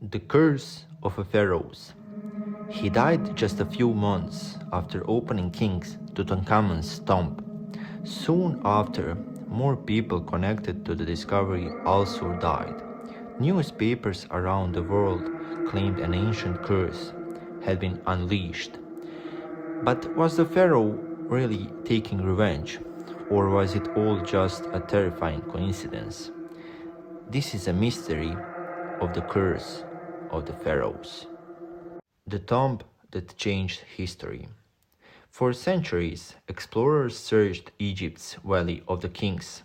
The Curse of a Pharaohs. He died just a few months after opening King Tutankhamun's tomb. Soon after, more people connected to the discovery also died. Newspapers around the world claimed an ancient curse had been unleashed. But was the pharaoh really taking revenge, or was it all just a terrifying coincidence? This is a mystery of the curse of the pharaohs. The tomb that changed history. For centuries, explorers searched Egypt's Valley of the Kings,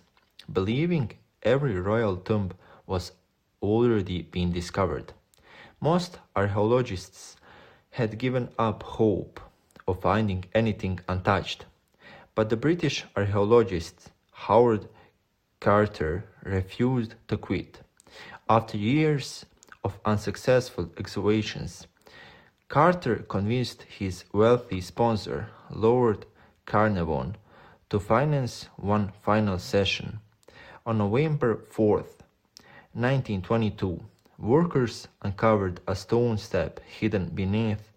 believing every royal tomb was already been discovered. Most archaeologists had given up hope of finding anything untouched, but the British archaeologist Howard Carter refused to quit. After years of unsuccessful excavations, Carter convinced his wealthy sponsor, Lord Carnarvon, to finance one final session. On November 4th, 1922, workers uncovered a stone step hidden beneath.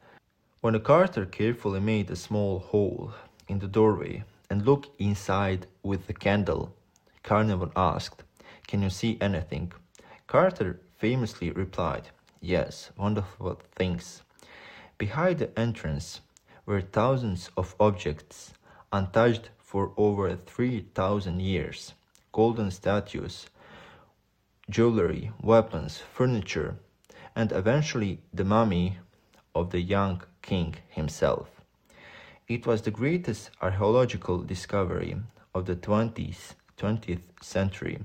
When Carter carefully made a small hole in the doorway and looked inside with the candle, Carnarvon asked, "Can you see anything?" Carter famously replied, "Yes, wonderful things." Behind the entrance were thousands of objects untouched for over 3,000 years: golden statues, jewelry, weapons, furniture, and eventually the mummy of the young king himself. It was the greatest archaeological discovery of the 20th century,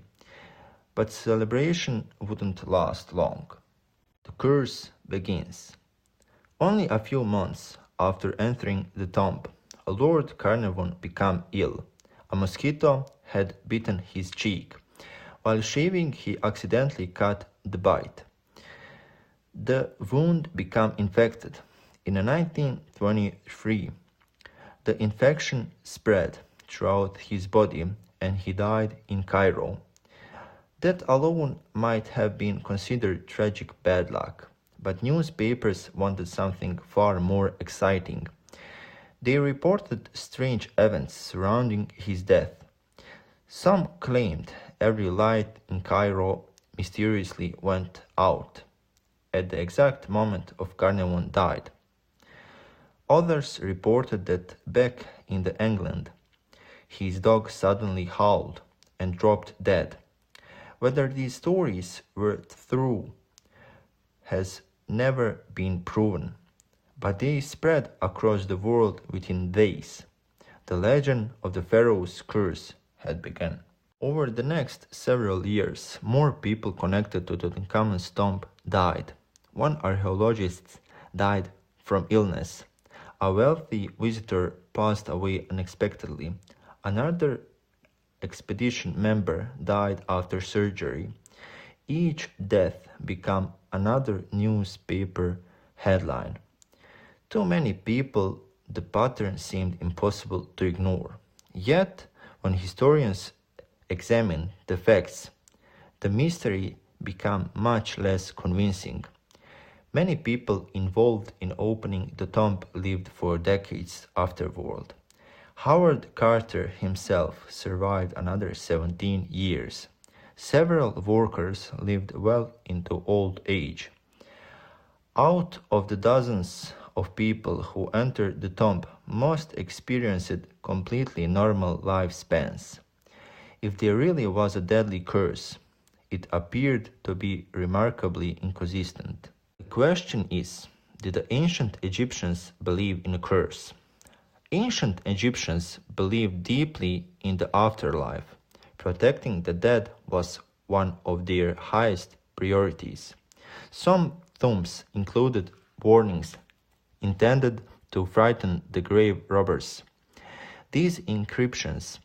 but celebration wouldn't last long. The curse begins. Only a few months after entering the tomb, Lord Carnarvon became ill. A mosquito had bitten his cheek. While shaving, he accidentally cut the bite. The wound became infected. In 1923, the infection spread throughout his body and he died in Cairo. That alone might have been considered tragic bad luck, but newspapers wanted something far more exciting. They reported strange events surrounding his death. Some claimed every light in Cairo mysteriously went out at the exact moment of Carnarvon died. Others reported that back in England, his dog suddenly howled and dropped dead. Whether these stories were true has never been proven, but they spread across the world within days. The legend of the Pharaoh's curse had begun. Over the next several years, more people connected to Tutankhamun's tomb died. One archaeologist died from illness. A wealthy visitor passed away unexpectedly. Another expedition member died after surgery. Each death became another newspaper headline. To many people, the pattern seemed impossible to ignore. Yet, when historians examined the facts, the mystery became much less convincing. Many people involved in opening the tomb lived for decades afterward. Howard Carter himself survived another 17 years. Several workers lived well into old age. Out of the dozens of people who entered the tomb, most experienced completely normal lifespans. If there really was a deadly curse, it appeared to be remarkably inconsistent. The question is, did the ancient Egyptians believe in a curse? Ancient Egyptians believed deeply in the afterlife. Protecting the dead was one of their highest priorities. Some tombs included warnings intended to frighten the grave robbers. These inscriptions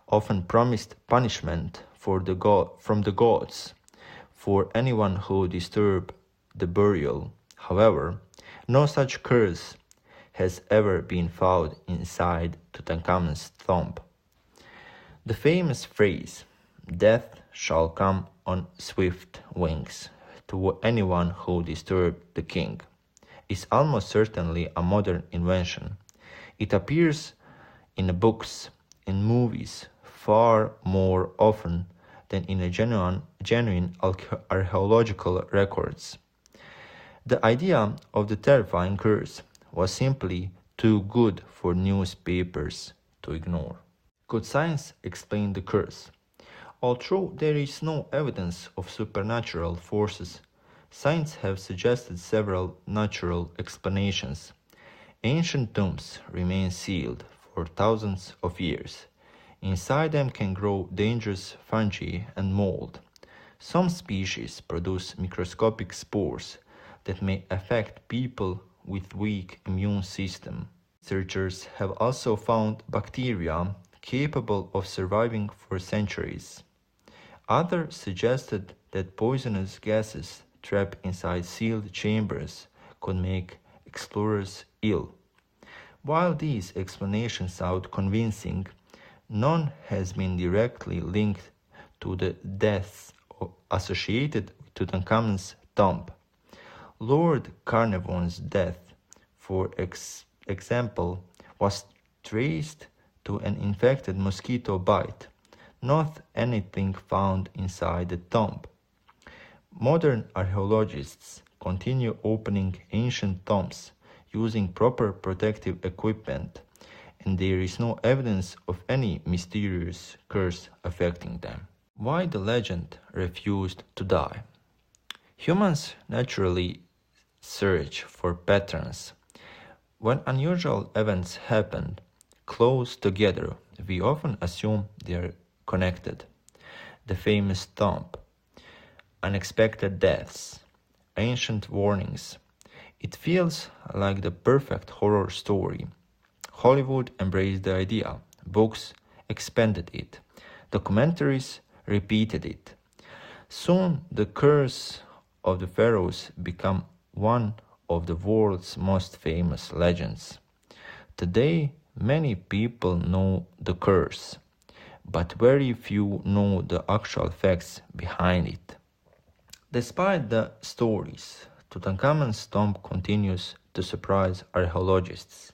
often promised punishment from the gods for anyone who disturbed the burial. However, no such curse has ever been found inside Tutankhamun's tomb. The famous phrase, "Death shall come on swift wings," to anyone who disturbed the king. It's almost certainly a modern invention. It appears in books, in movies, far more often than in a genuine archaeological records. The idea of the terrifying curse was simply too good for newspapers to ignore. Could science explain the curse? Although there is no evidence of supernatural forces, science have suggested several natural explanations. Ancient tombs remain sealed for thousands of years. Inside them can grow dangerous fungi and mold. Some species produce microscopic spores that may affect people with weak immune system. Researchers have also found bacteria capable of surviving for centuries. Others suggested that poisonous gases trapped inside sealed chambers could make explorers ill. While these explanations sound convincing, none has been directly linked to the deaths associated with Tutankhamun's tomb. Lord Carnarvon's death, for example, was traced to an infected mosquito bite, not anything found inside the tomb. Modern archaeologists continue opening ancient tombs using proper protective equipment, and there is no evidence of any mysterious curse affecting them. Why the legend refused to die? Humans naturally search for patterns. When unusual events happen close together, we often assume they are connected. The famous tomb, unexpected deaths, ancient warnings. It feels like the perfect horror story. Hollywood embraced the idea, books expanded it, documentaries repeated it. Soon the curse of the pharaohs became one of the world's most famous legends. Today, many people know the curse, but very few know the actual facts behind it. Despite the stories, Tutankhamun's tomb continues to surprise archaeologists.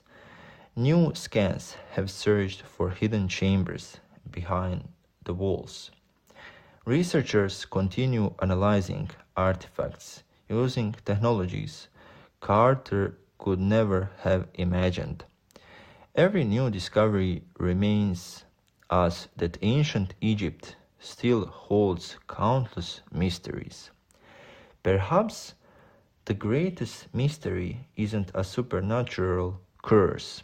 New scans have searched for hidden chambers behind the walls. Researchers continue analyzing artifacts using technologies Carter could never have imagined. Every new discovery reminds us that ancient Egypt still holds countless mysteries. Perhaps the greatest mystery isn't a supernatural curse.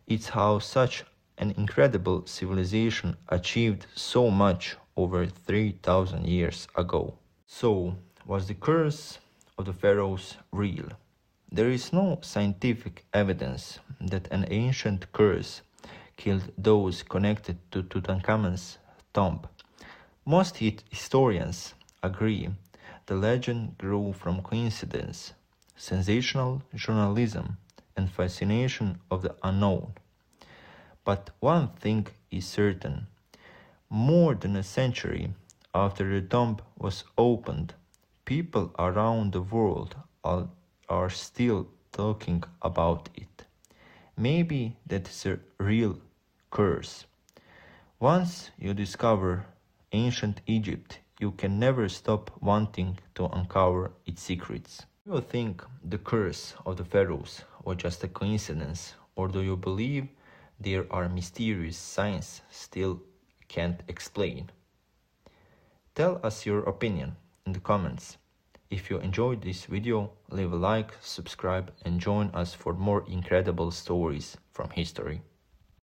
It's how such an incredible civilization achieved so much over 3,000 years ago. So, was the curse of the pharaohs real? There is no scientific evidence that an ancient curse killed those connected to Tutankhamun's tomb. Most historians agree the legend grew from coincidence, sensational journalism, and fascination of the unknown. But one thing is certain: more than a century after the tomb was opened, people around the world are still talking about it. Maybe that's a real curse. Once you discover ancient Egypt, you can never stop wanting to uncover its secrets. Do you think the curse of the pharaohs was just a coincidence, or do you believe there are mysterious science still can't explain? Tell us your opinion in the comments. If you enjoyed this video, leave a like, subscribe, and join us for more incredible stories from history.